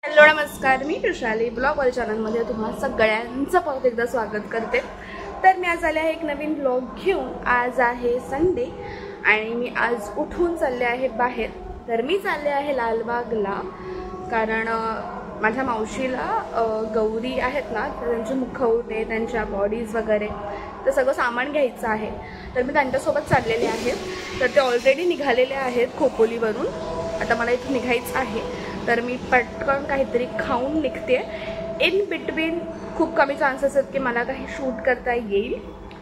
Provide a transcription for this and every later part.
Hello नमस्कार, मी कृषाली blog चॅनलमध्ये तुम्हाला सगळ्यांचं परत एकदा स्वागत करते। तर मी आज आले आहे एक नवीन ब्लॉग घेऊन। आज आहे संडे आणि मी आज उठून चालले आहे बाहेर। तर मी चालले आहे लालबागला, कारण माझ्या मावशीला गौरी आहेत ना, तर त्यांचे मुखवटे, त्यांच्या बॉडीज वगैरे तर सगळं सामान घ्यायचं आहे। तर मी त्यांच्यासोबत चाललेले आहे। तर ते ऑलरेडी निघालेले आहेत खोपोलीवरून। आता मला इथून निघायचं आहे, तर मी पटकन काहीतरी खाऊन निघते। इन बिटवीन खूप कमी चान्सेस आहेत की मला काही शूट करता येईल।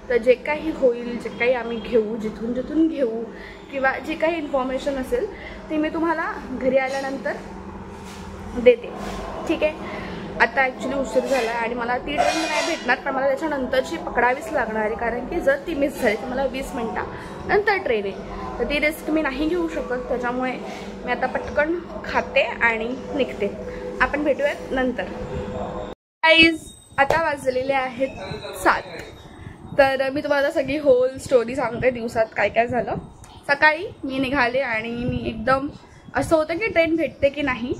तर जे काही होईल, जे काही आम्ही घेऊ, जिथून घेऊ किंवा जे काही इन्फॉर्मेशन असेल ते मी तुम्हाला घरी आल्यानंतर देते, ठीक आहे। आता ॲक्च्युली उशीर झाला आहे आणि मला ती ट्रेन नाही भेटणार, पण मला त्याच्यानंतरची पकडावीच लागणार आहे, कारण की जर ती मिस झाली तर मला 20 मिनिटानंतर ट्रेन आहे। तर ती रिस्क मी नाही घेऊ शकत, त्याच्यामुळे मी आता पटकन खाते आणि निघते। आपण भेटूयात नंतर। गाईज, आता वाजलेले आहेत 7। तर मी तुम्हाला सगळी होल स्टोरी सांगते, दिवसात काय काय झालं। सकाळी मी निघाले आणि मी एकदम असं होतं की ट्रेन भेटते की नाही,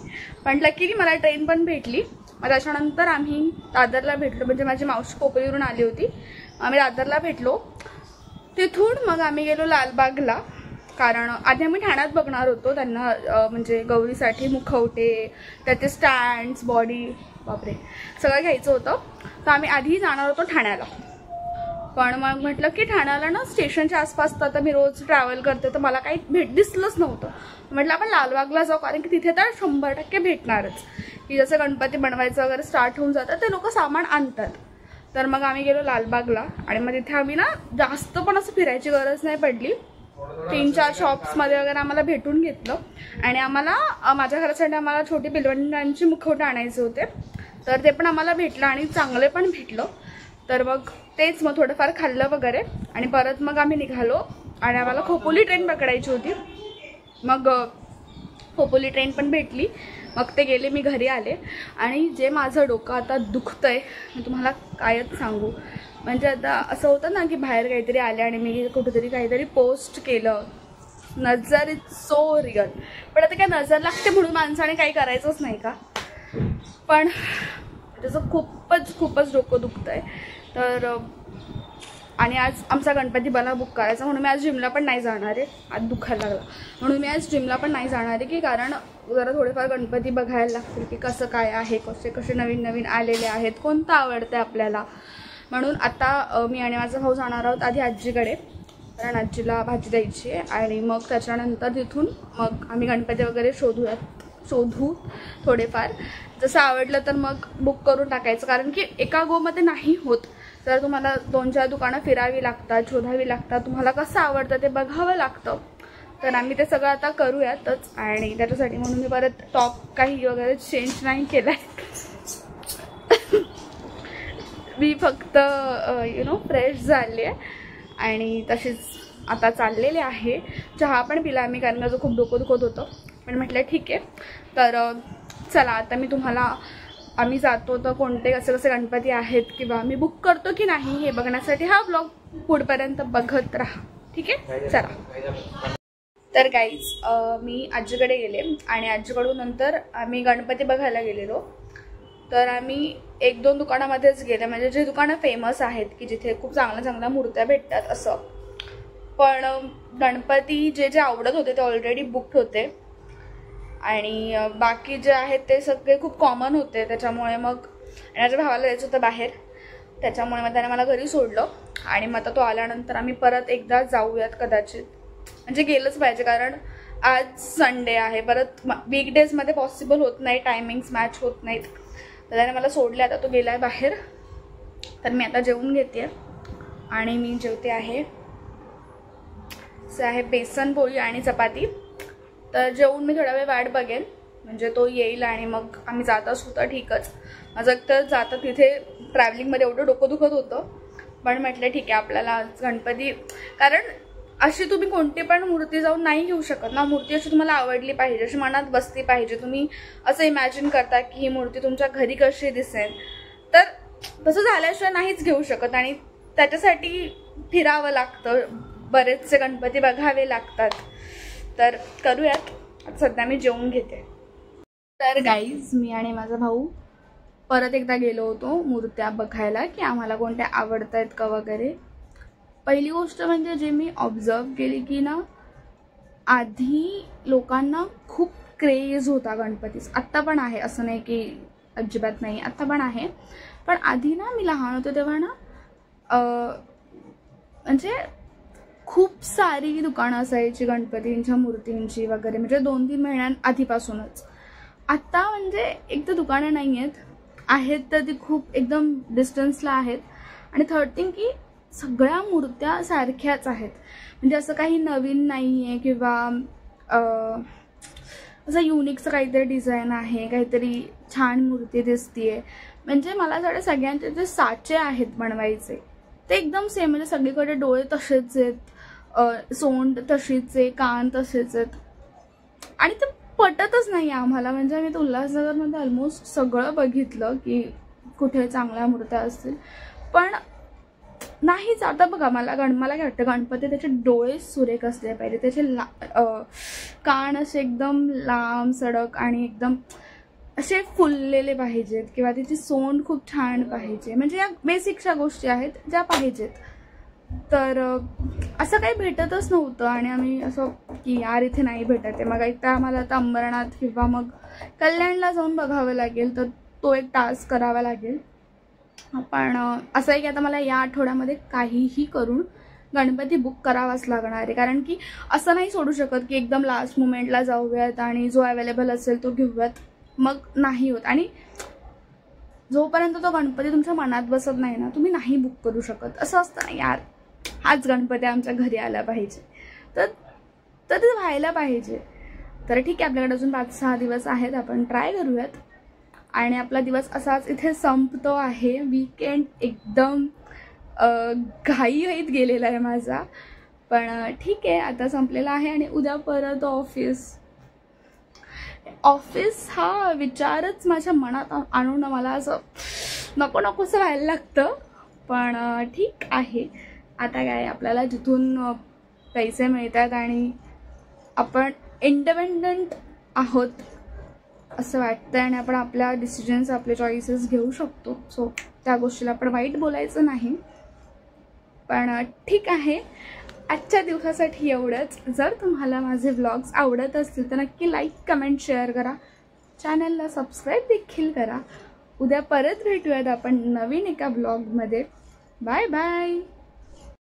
पण लकीली मला ट्रेन पण भेटली। मग त्याच्यानंतर आम्ही दादरला भेटलो, म्हणजे माझी मावशी खोपोलीवरून आली होती, आम्ही दादरला भेटलो। तिथून मग आम्ही गेलो लालबागला, कारण आधी आम्ही ठाण्यात बघणार होतो त्यांना, म्हणजे गौरीसाठी मुखवटे, त्याचे स्टँड्स, बॉडी, बापरे सगळं घ्यायचं होतं। तर आम्ही आधी जाणार होतो ठाण्याला, पण मग म्हटलं की ठाण्याला ना स्टेशनच्या आसपास तर मी रोज ट्रॅव्हल करते, तर मला काही दिसलंच नव्हतं। म्हटलं आपण लालबागला जाऊ, कारण की तिथे तर 100% भेटणारच, की जसं गणपती बनवायचं वगैरे स्टार्ट होऊन जातं ते लोक सामान आणतात। तर मग आम्ही गेलो लालबागला आणि मग तिथे आम्ही ना जास्त पण असं फिरायची गरज नाही पडली। 3-4 शॉप्समध्ये वगैरे आम्हाला भेटून घेतलं आणि आम्हाला माझ्या घरासाठी आम्हाला छोटी पिलवंडांची मुखवटे आणायचे होते, तर ते पण आम्हाला भेटलं आणि चांगले पण भेटलं। तर मग तेच मग थोडंफार खाल्लं वगैरे आणि परत मग आम्ही निघालो आणि आम्हाला खोपोली ट्रेन पकडायची होती। मग खोपोली ट्रेन पण भेटली, मग ते गेले, मी घरी आले आणि जे माझं डोकं आता दुखतंय मी तुम्हाला कायच सांगू। म्हणजे आता असं होतं ना की बाहेर काहीतरी आले आणि मी कुठेतरी काहीतरी पोस्ट केलं, नजर इज सो रिअल, पण आता काय नजर लागते म्हणून माणसाने काही करायचंच नाही का? पण त्याचं खूपच डोकं दुखतंय। तर आणि आज आमचा गणपती मला बुक करायचा, म्हणून मी आज जिमला पण नाही जाणार आहे। आज दुखायला लागला म्हणून मी आज जिमला पण नाही जाणार आहे, की कारण जरा थोडेफार गणपती बघायला लागतील की कसं काय आहे, कसे नवीन आलेले आहेत, कोणतं आवडतं आपल्याला। म्हणून आता मी आणि माझा भाऊ जाणार आहोत आधी आजीकडे, कारण आजीला भाजी द्यायची आहे, आणि मग त्याच्यानंतर तिथून मग आम्ही गणपती वगैरे शोधू थोडेफार। जसं आवडलं तर मग बुक करून टाकायचं, कारण की एका गोमध्ये नाही होत, तर तुम्हाला 2-4 दुकानं फिरावी लागतात, शोधावी लागतात, तुम्हाला कसं आवडतं ते बघावं लागतं। तर आम्ही ते सगळं आता करूयातच, आणि त्याच्यासाठी म्हणून मी परत टॉप काही वगैरे चेंज नाही केला आहे। मी फक्त फ्रेश झाले आणि तशीच आता चाललेले आहे। चहा पण पिला मी, कारण माझं खूप डोकं दुखत होतं, पण म्हटलं ठीक आहे। तर चला आता मी तुम्हाला, आम्ही जातो तर कोणते कसे गणपती आहेत किंवा आम्ही बुक करतो की नाही हे बघण्यासाठी हा ब्लॉग पुढपर्यंत बघत राहा, ठीक आहे। चला, तर गाईज मी आजीकडे गेले आणि आजीकडून नंतर आम्ही गणपती बघायला गेलेलो। तर आम्ही 1-2 दुकानामध्येच गेले, म्हणजे जे दुकानं फेमस आहेत की जिथे खूप चांगल्या मूर्त्या भेटतात असं। पण गणपती जे आवडत होते ते ऑलरेडी बुकड होते, आणि बाकी जे आहेत ते सगळे खूप कॉमन होते। त्याच्यामुळे मग माझ्या भावाला जायचं होतं बाहेर, त्याच्यामुळे मग त्याने मला घरी सोडलं आणि मग आता तो आल्यानंतर आम्ही परत एकदा जाऊयात कदाचित, म्हणजे गेलंच पाहिजे, कारण आज संडे आहे। परत वीकडेजमध्ये पॉसिबल होत नाही, टायमिंग्स मॅच होत नाहीत। तर त्याने मला सोडले, आता तो गेला आहे बाहेर। तर मी आता जेवून घेते आणि मी जेवते आहे बेसन पोळी आणि चपाती। तर जेवून मी थोडा वेळ वाट बघेन, म्हणजे तो येईल आणि मग आम्ही जात असू तर ठीकच। माझं तर जाता तिथे ट्रॅव्हलिंगमध्ये एवढं डोकं दुखत होतं, पण म्हटलं ठीक आहे आपल्याला गणपती, कारण अशी तुम्ही कोणती पण मूर्ती जाऊन नाही घेऊ शकत ना। मूर्ती अशी तुम्हाला आवडली पाहिजे, अशी मनात बसली पाहिजे। तुम्ही असं इमॅजिन करता की ही मूर्ती तुमच्या घरी कशी दिसेल, तर तसं झाल्याशिवाय नाहीच घेऊ शकत, आणि त्याच्यासाठी फिरावं लागतं, बरेचसे गणपती बघावे लागतात। तर करूयात, सध्या मी जेवून घेते। तर गाईज, मी आणि माझा भाऊ परत एकदा गेलो होतो मूर्त्या बघायला की आम्हाला कोणत्या आवडत आहेत का वगैरे. पहिली गोष्ट म्हणजे जे मी ऑब्झर्व केली की ना, आधी लोकांना खूप क्रेज होता गणपतीचा. आत्ता पण आहे, असं नाही की अजिबात नाही, आत्ता पण आहे. पण आधी ना, मी लहान होते तेव्हा ना म्हणजे खूप सारी दुकानं असायची गणपतींच्या मूर्तींची वगैरे, म्हणजे 2-3 महिन्यांआधीपासूनच. आत्ता म्हणजे एक तर दुकानं नाही आहेत तर ती खूप एकदम डिस्टन्सला आहेत. आणि थर्ड थिंग की सगळ्या मूर्त्या सारख्याच आहेत, म्हणजे असं काही नवीन नाही आहे किंवा असं युनिकचं काहीतरी डिझाईन आहे, काहीतरी छान मूर्ती दिसतीये. म्हणजे मला असं वाटतं सगळ्यांचे जे साचे आहेत बनवायचे ते एकदम सेम, म्हणजे सगळीकडे डोळे तसेच आहेत, सोंड तशीच आहे, कान तसेच आहेत. आणि ते पटतच नाही आम्हाला. म्हणजे आम्ही उल्हासनगरमध्ये ऑलमोस्ट सगळं बघितलं की कुठे चांगल्या मूर्त्या असतील, पण नाहीच. आता बघा, मला काय वाटतं, गणपती त्याचे डोळे सुरेख असले पाहिजे, त्याचे कान असे एकदम लांब सडक आणि एकदम असे फुललेले पाहिजेत, किंवा त्याची सोंड खूप छान पाहिजे. म्हणजे या बेसिकच्या गोष्टी आहेत ज्या पाहिजेत. तर असं काही भेटतच नव्हतं आणि आम्ही असं की यार इथे नाही भेटत आहे, मग एक तर आम्हाला आता अंबरनाथ किंवा मग कल्याणला जाऊन बघावं लागेल, तर तो एक टास्क करावा लागेल. पण असं आहे की आता मला या आठवड्यामध्ये काहीही करून गणपती बुक करावाच लागणार आहे, कारण की असं नाही सोडू शकत की एकदम लास्ट मोमेंटला जाऊयात आणि जो अवेलेबल असेल तो घेऊयात, मग नाही होत. आणि जोपर्यंत तो गणपती तुमच्या मनात बसत नाही ना, तुम्ही नाही बुक करू शकत. असं असतं ना, यार हाच गणपती आमच्या घरी आला पाहिजे, तर ते व्हायला पाहिजे. तर ठीक आहे, आपल्याकडे अजून 5-6 दिवस आहेत, आपण ट्राय करूयात. आणि आपला दिवस असाच इथे संपतो आहे. वीकेंड एकदम घाईघाईत गेलेला आहे माझा, पण ठीक आहे, आता संपलेला आहे. आणि उद्या परत ऑफिस हा विचारच माझ्या मनात आणून मला असं नकोसं व्हायला लागतं. पण ठीक आहे, आता काय, आपल्याला जिथून पैसे मिळतात आणि आपण इंडिपेंडंट आहोत असं वाटतं आणि आपण आपल्या डिसिजन्स, आपले चॉईसेस घेऊ शकतो. सो त्या गोष्टीला आपण वाईट बोलायचं नाही. पण ठीक आहे, आजच्या दिवसासाठी एवढंच. जर तुम्हाला माझे व्लॉग्स आवडत असतील तर नक्की लाईक, कमेंट, शेअर करा. चॅनलला सबस्क्राईब देखील करा. उद्या परत भेटूयात आपण नवीन एका व्लॉगमध्ये. Bye bye.